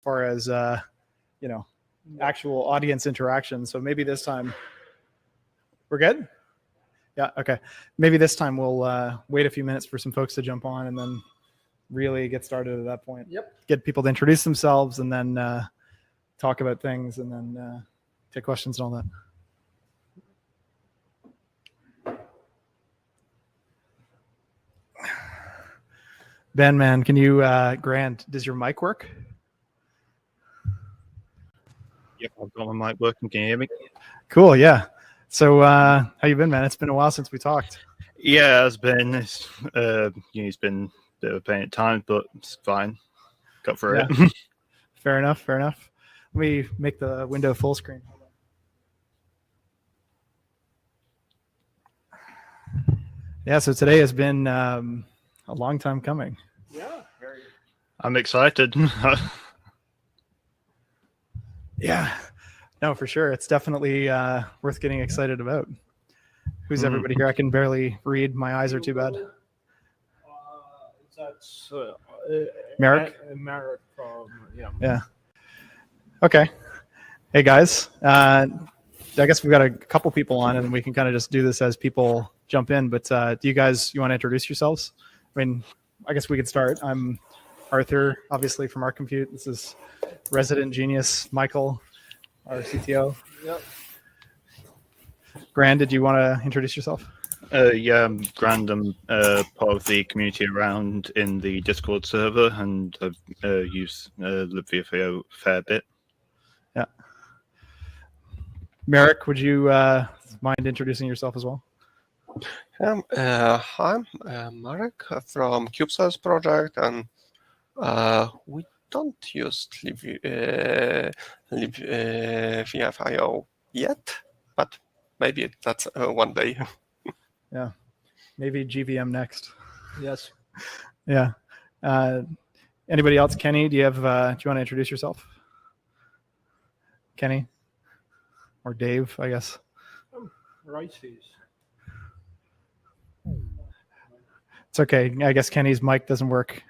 far as actual audience interaction. So maybe this time we're good. Yeah. Okay. Maybe this time we'll wait a few minutes for some folks to jump on and then really get started at that point. Yep. Get people to introduce themselves and then talk about things and then take questions and all that. Ben, man, can you, Grant, does your mic work? Yep, I've got my mic working. Can you hear me? Cool, yeah. So how you been, man? It's been a while since we talked. Yeah, it's been. It's been a bit of a pain at times, but it's fine. Got through it. Fair enough. Fair enough. Let me make the window full screen. Yeah. So today has been a long time coming. Yeah. Very. I'm excited. Yeah. No, for sure. It's definitely worth getting excited about. Who's everybody here? I can barely read. My eyes are too bad. That's Merrick? Merrick from, Yeah. Okay. Hey, guys. I guess we've got a couple people on, and we can kind of just do this as people jump in. But do you want to introduce yourselves? I mean, I guess we could start. I'm Arthur, obviously, from Art Compute. This is resident genius Michael, our CTO. Yep. Grand, did you want to introduce yourself? Yeah, I'm Grand. I'm part of the community around in the Discord server, and I've used libvfo a fair bit. Yeah. Merrick, would you mind introducing yourself as well? Hi, I'm Marek from CubeSize project, and we don't use libvfo yet, but maybe that's one day. Yeah, maybe GVM next. Yes. Yeah. Anybody else? Kenny, do you want to introduce yourself? Kenny or Dave, I guess. Righties. It's okay. I guess Kenny's mic doesn't work.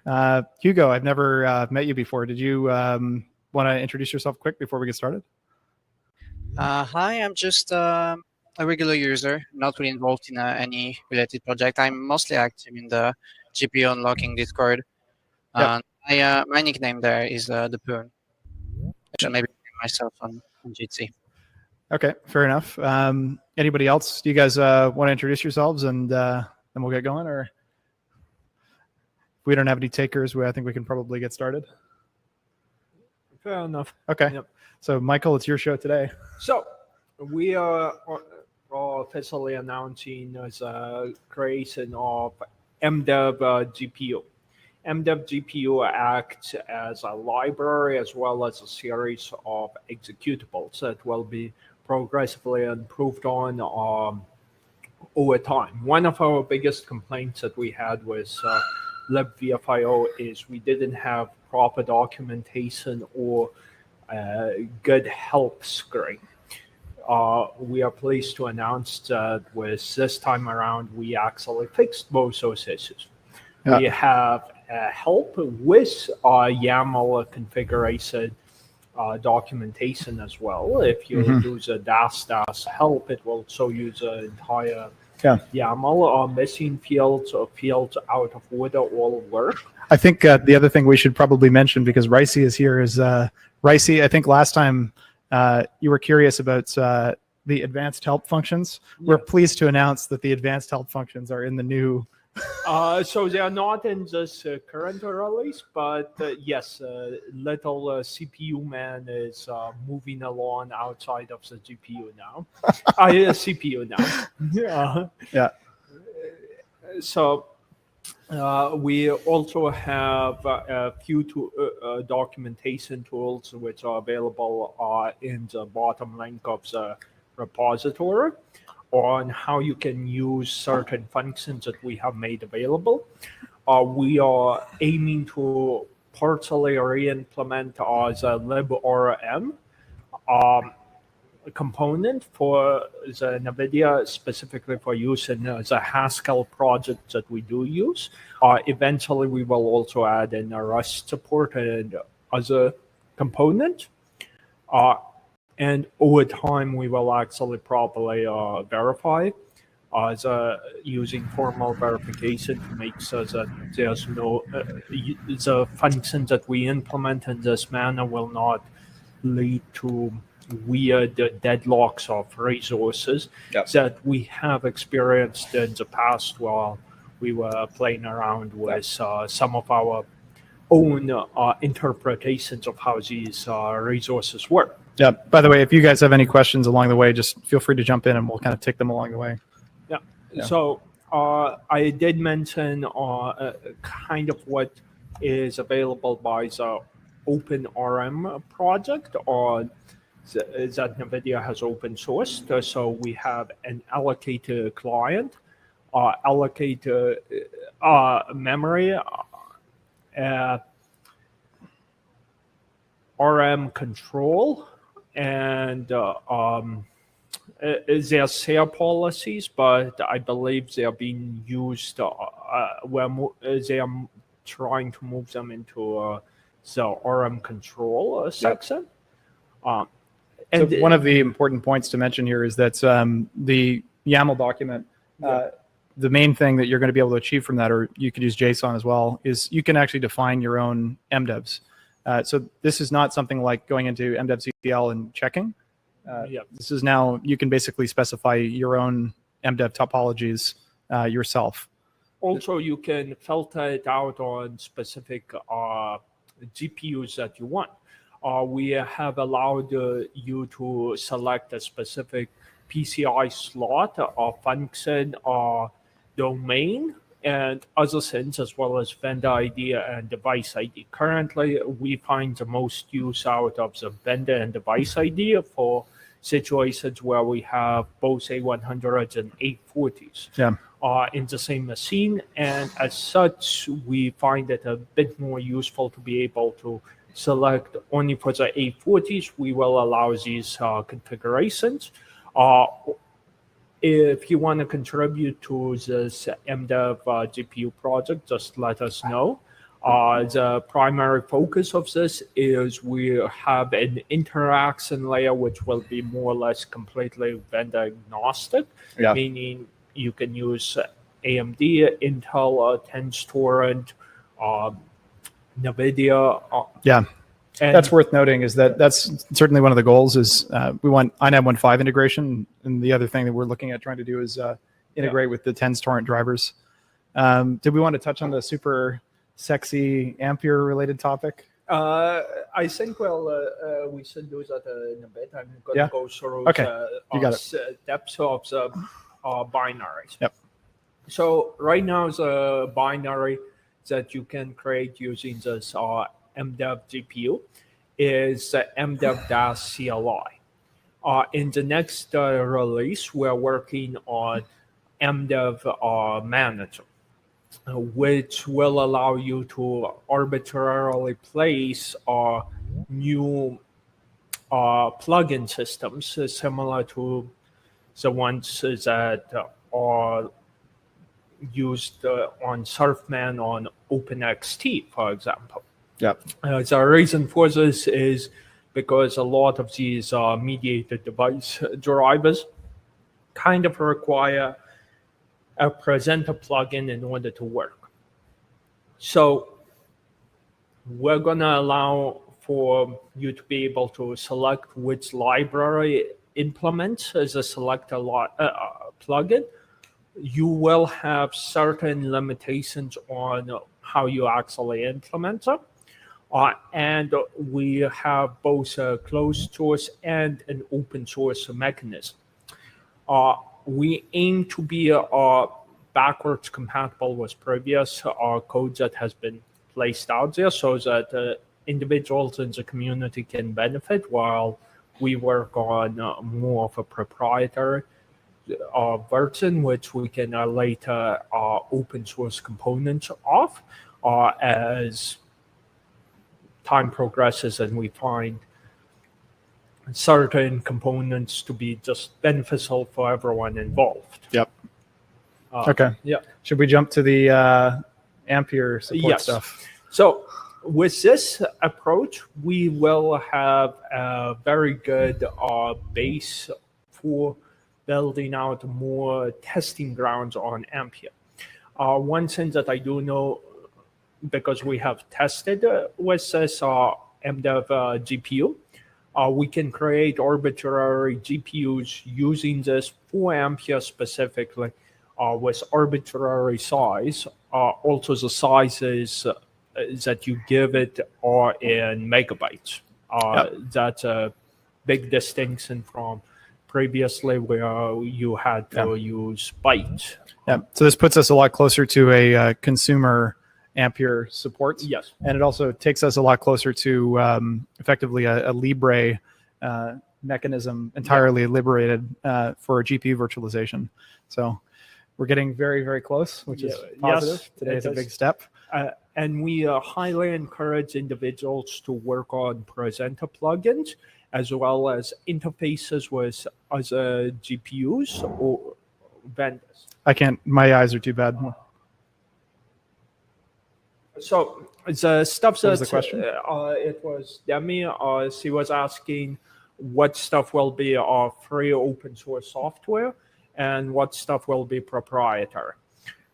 Hugo, I've never met you before. Did you want to introduce yourself quick before we get started? Hi, I'm just a regular user, not really involved in any related project. I'm mostly active in the GPU unlocking Discord. Yep. My nickname there is the Poon. I should maybe name myself on GT. Okay, fair enough. Anybody else? Do you guys want to introduce yourselves and then we'll get going? Or if we don't have any takers, I think we can probably get started. Fair enough. Okay. Yep. So, Michael, it's your show today. So we are officially announcing the creation of Mdev GPU. Mdev GPU acts as a library as well as a series of executables that will be progressively improved on over time. One of our biggest complaints that we had with libvfo is we didn't have proper documentation or good help screen. We are pleased to announce that with this time around, we actually fixed both those issues. Yeah. We have help with YAML configuration documentation as well. If you do the dash help, it will show you the entire YAML. Missing fields or fields out of order all work. I think the other thing we should probably mention, because Ricey is here, is Ricey, I think last time you were curious about the advanced help functions. Yeah. We're pleased to announce that the advanced help functions are in the new. So they are not in this current release, but yes, little CPU man is moving along outside of the GPU now. CPU now. Yeah. So we also have a few documentation tools which are available in the bottom link of the repository on how you can use certain functions that we have made available. We are aiming to partially re-implement the librm component for the NVIDIA, specifically for use in the Haskell project that we do use. Eventually, we will also add in Rust support and other component. And over time, we will actually probably verify using formal verification to make sure that there's no the functions that we implement in this manner will not lead to weird deadlocks of resources that we have experienced in the past while we were playing around with some of our own interpretations of how these resources work. Yeah. By the way, if you guys have any questions along the way, just feel free to jump in and we'll kind of take them along the way. Yeah. So I did mention kind of what is available by the OpenRM project that NVIDIA has open sourced. So we have an allocated client, allocated memory, RM control, and their share policies, but I believe they are being used where they are trying to move them into the RM control section. And so one of the important points to mention here is that the YAML document, the main thing that you're going to be able to achieve from that, or you could use JSON as well, is you can actually define your own MDevs. So this is not something like going into MDevCTL and checking. This is now, you can basically specify your own MDev topologies yourself. Also, you can filter it out on specific GPUs that you want. We have allowed you to select a specific PCI slot or function or domain and other things, as well as vendor ID and device ID. Currently, we find the most use out of the vendor and device ID for situations where we have both A100s and A40s in the same machine. And as such, we find it a bit more useful to be able to select only for the A40s. We will allow these configurations. If you want to contribute to this MDev GPU project, just let us know. The primary focus of this is we have an interaction layer which will be more or less completely vendor agnostic, meaning you can use AMD, Intel, Tenstorrent, NVIDIA. And that's worth noting is that that's certainly one of the goals is we want i9-15 integration. And the other thing that we're looking at trying to do is integrate with the Tenstorrent drivers. Did we want to touch on the super sexy Ampere related topic? I think, we should do that in a bit. I'm going to go through the depths of the binaries. So right now the binary that you can create using this MDev GPU is MDev-CLI. In the next release, we're working on MDev Manager, which will allow you to arbitrarily place new plugin systems similar to the ones that are used on Surfman on OpenXT, for example. The reason for this is because a lot of these mediated device drivers kind of require a presenter plugin in order to work. So we're going to allow for you to be able to select which library implements as a selector plugin. You will have certain limitations on how you actually implement them. And we have both a closed source and an open source mechanism. We aim to be backwards compatible with previous code that has been placed out there so that individuals in the community can benefit while we work on more of a proprietary version, which we can later open source components of as time progresses and we find certain components to be just beneficial for everyone involved. Okay. Should we jump to the Ampere support stuff? So with this approach, we will have a very good base for building out more testing grounds on Ampere. One thing that I do know, because we have tested with this Mdev GPU, we can create arbitrary GPUs using this for Ampere specifically with arbitrary size. Also, the sizes that you give it are in megabytes. That's a big distinction from previously where you had to use bytes. Yeah. So this puts us a lot closer to a consumer Ampere support. Yes. And it also takes us a lot closer to effectively a Libre mechanism entirely liberated for GPU virtualization. So we're getting very, very close, which is positive. Yes, Today is a big step. And we highly encourage individuals to work on presenter plugins as well as interfaces with other GPUs or vendors. I can't, my eyes are too bad. So the stuff that was the question? It was Demi. She was asking what stuff will be free open source software and what stuff will be proprietary.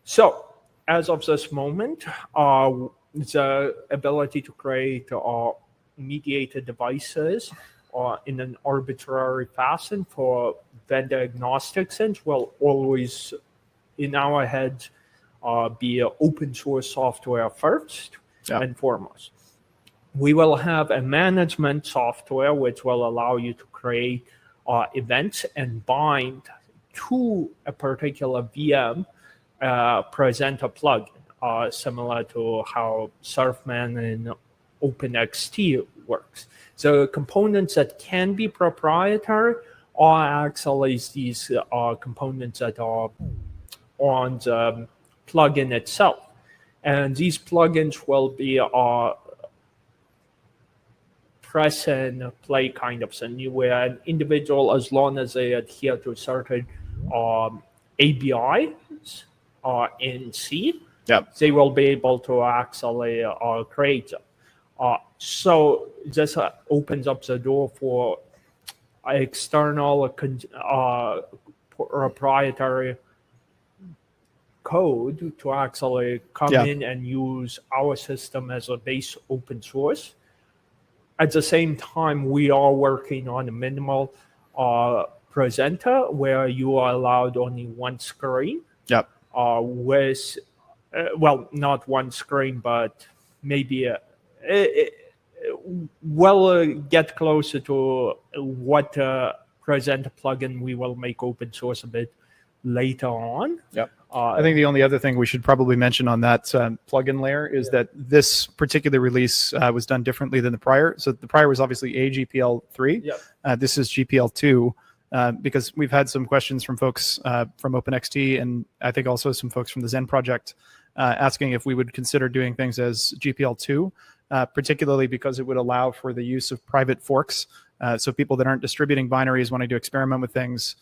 So as of this moment, the ability to create mediated devices in an arbitrary fashion for vendor agnostic sense will always, in our heads, be open source software first and foremost. We will have a management software which will allow you to create events and bind to a particular VM presenter plugin, similar to how Surfman and OpenXT works. So components that can be proprietary are actually these components that are on the plugin itself. And these plugins will be press and play kind of thing, where an individual, as long as they adhere to certain ABIs in C, they will be able to actually create them. So this opens up the door for external proprietary code to actually come in and use our system as a base open source. At the same time, we are working on a minimal presenter where you are allowed only one screen. With, well, not one screen, but maybe we'll get closer to what presenter plugin we will make open source a bit later on. I think the only other thing we should probably mention on that plugin layer is that this particular release was done differently than the prior. So the prior was obviously a GPL3. This is GPL2 because we've had some questions from folks from OpenXT and I think also some folks from the Zen project asking if we would consider doing things as GPL2, particularly because it would allow for the use of private forks. So people that aren't distributing binaries wanting to experiment with things,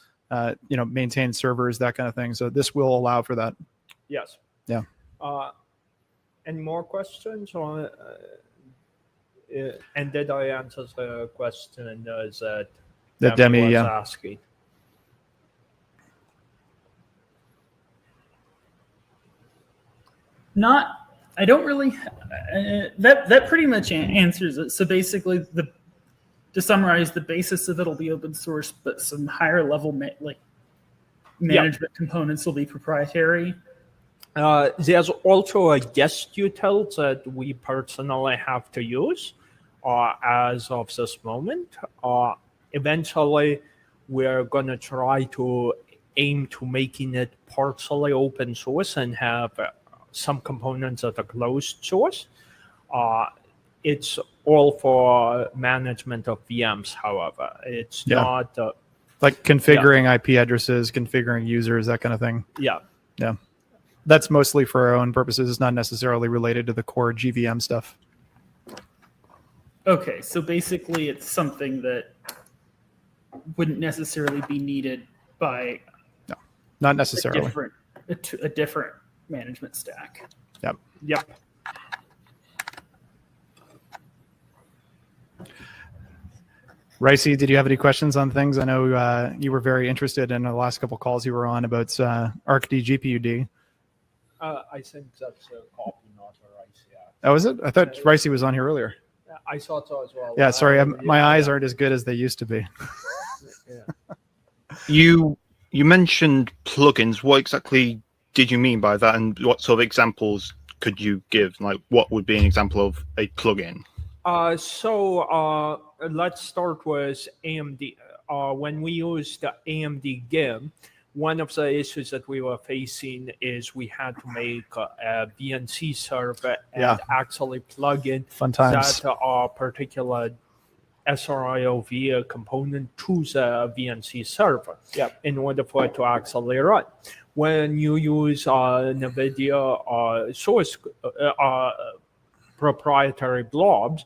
maintain servers, that kind of thing. So this will allow for that. Yes. Yeah. Any more questions on? And did I answer the question that Demi was asking? I don't really. That pretty much answers it. So basically, to summarize, the basis of it'll be open source, but some higher level management components will be proprietary. There's also a guest util that we personally have to use as of this moment. Eventually, we're going to try to aim to making it partially open source and have some components that are closed source. It's all for management of VMs, however. It's not... like configuring IP addresses, configuring users, that kind of thing. Yeah. That's mostly for our own purposes. It's not necessarily related to the core GVM stuff. Okay, so basically it's something that wouldn't necessarily be needed by... No, not necessarily. A different management stack. Yep. Ricey, did you have any questions on things? I know you were very interested in the last couple calls you were on about ArcD GPUD. I think that's a copy, not a rice. Yeah. Oh, is it? I thought Ricey was on here earlier. I thought so as well. Yeah, sorry, my eyes aren't as good as they used to be. Yeah. You mentioned plugins. What exactly did you mean by that, and what sort of examples could you give? Like, what would be an example of a plugin? So let's start with AMD. When we use the AMD GVM, one of the issues that we were facing is we had to make a VNC server and actually plug in Fun times. that particular SRIOV component to the VNC server in order for it to actually run. When you use NVIDIA source proprietary blobs,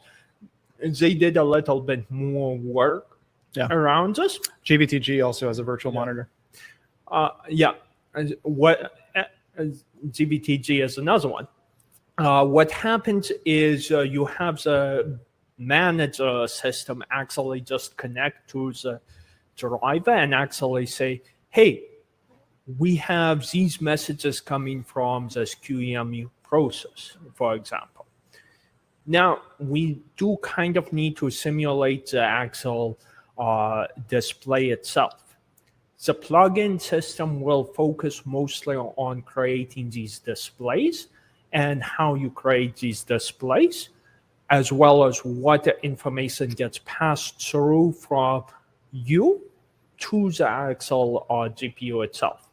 they did a little bit more work around us. GVTG also has a virtual monitor. GVTG is another one. What happens is you have the manager system actually just connect to the driver and actually say, hey, we have these messages coming from this QEMU process, for example. Now, we do kind of need to simulate the actual display itself. The plugin system will focus mostly on creating these displays and how you create these displays, as well as what information gets passed through from you to the actual GPU itself.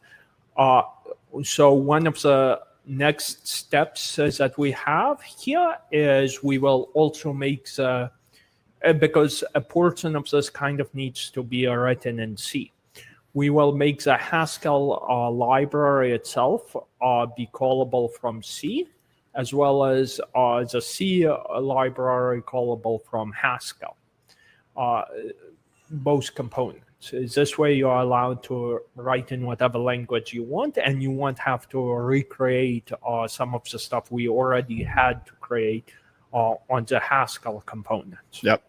So one of the next steps that we have here is we will also make because a portion of this kind of needs to be written in C. We will make the Haskell library itself be callable from C, as well as the C library callable from Haskell, both components. This way you are allowed to write in whatever language you want, and you won't have to recreate some of the stuff we already had to create on the Haskell components. Yep.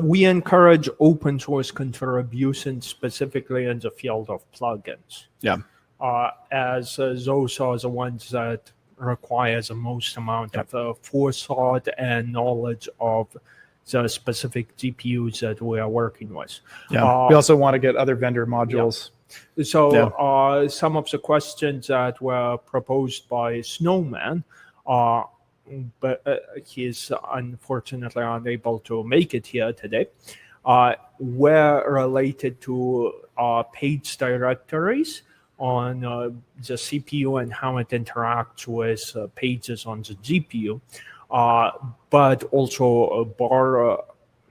We encourage open source contribution specifically in the field of plugins. Yeah. As those are the ones that require the most amount of forethought and knowledge of the specific GPUs that we are working with. Yeah. We also want to get other vendor modules. Yeah. So some of the questions that were proposed by Snowman but he's unfortunately unable to make it here today, were related to page directories on the CPU and how it interacts with pages on the GPU, but also bar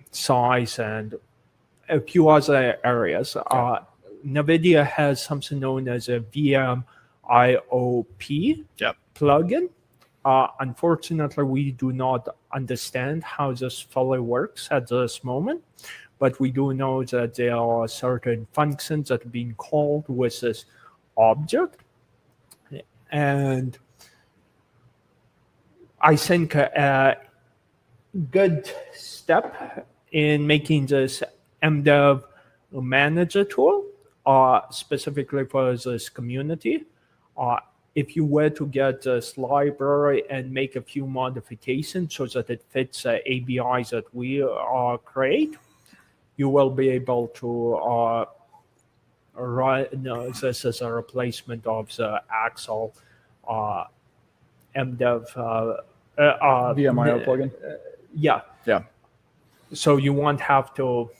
size and a few other areas. NVIDIA has something known as a VM IOP plugin. Unfortunately, we do not understand how this fully works at this moment, but we do know that there are certain functions that are being called with this object. And I think a good step in making this Mdev manager tool, specifically for this community, if you were to get this library and make a few modifications so that it fits ABIs that we create, you will be able to write this as a replacement of the Axel Mdev VMIO plugin. Yeah. So you won't have to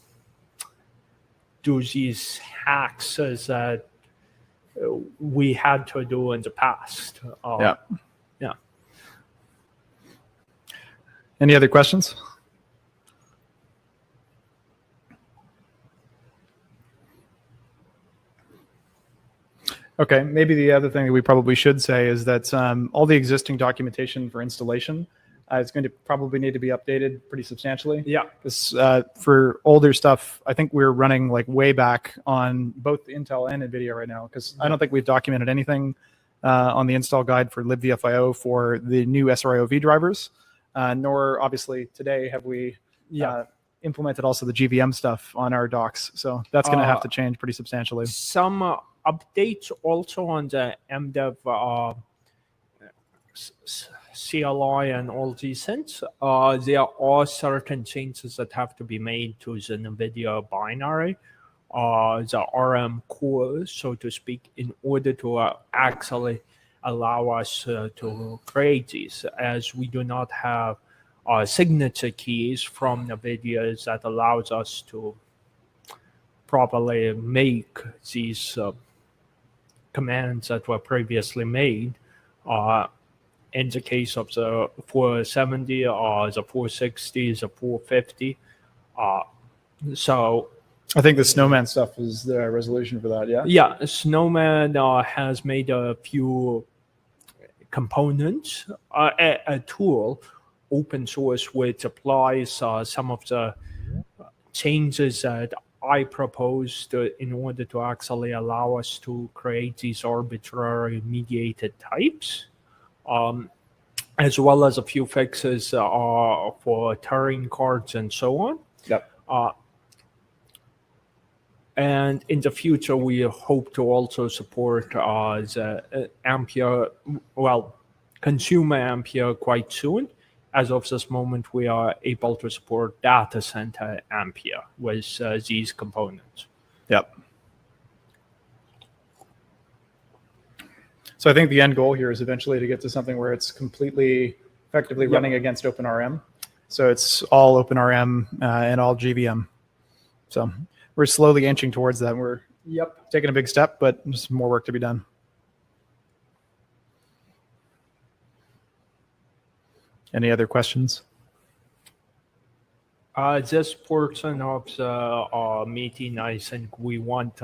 do these hacks that we had to do in the past. Yeah. Any other questions? Okay, maybe the other thing that we probably should say is that all the existing documentation for installation is going to probably need to be updated pretty substantially. Yeah. Because for older stuff, I think we're running like way back on both Intel and NVIDIA right now, because I don't think we've documented anything on the install guide for libvfio for the new SRIOV drivers, nor obviously today have we implemented also the GVM stuff on our docs. So that's going to have to change pretty substantially. Some updates also on the Mdev CLI and all these things. There are certain changes that have to be made to the NVIDIA binary, the RM core, so to speak, in order to actually allow us to create these, as we do not have signature keys from NVIDIA that allows us to properly make these commands that were previously made. In the case of the 470 or the 460, the 450. So I think the Snowman stuff is the resolution for that, yeah? Yeah, Snowman has made a few components, a tool, open source, which applies some of the changes that I proposed in order to actually allow us to create these arbitrary mediated types, as well as a few fixes for Turing cards and so on. Yep. And in the future, we hope to also support the Ampere, consumer Ampere quite soon. As of this moment, we are able to support data center Ampere with these components. Yep. So I think the end goal here is eventually to get to something where it's completely effectively running against OpenRM. So it's all OpenRM and all GVM. So we're slowly inching towards that. We're taking a big step, but there's more work to be done. Any other questions? This portion of the meeting, I think we want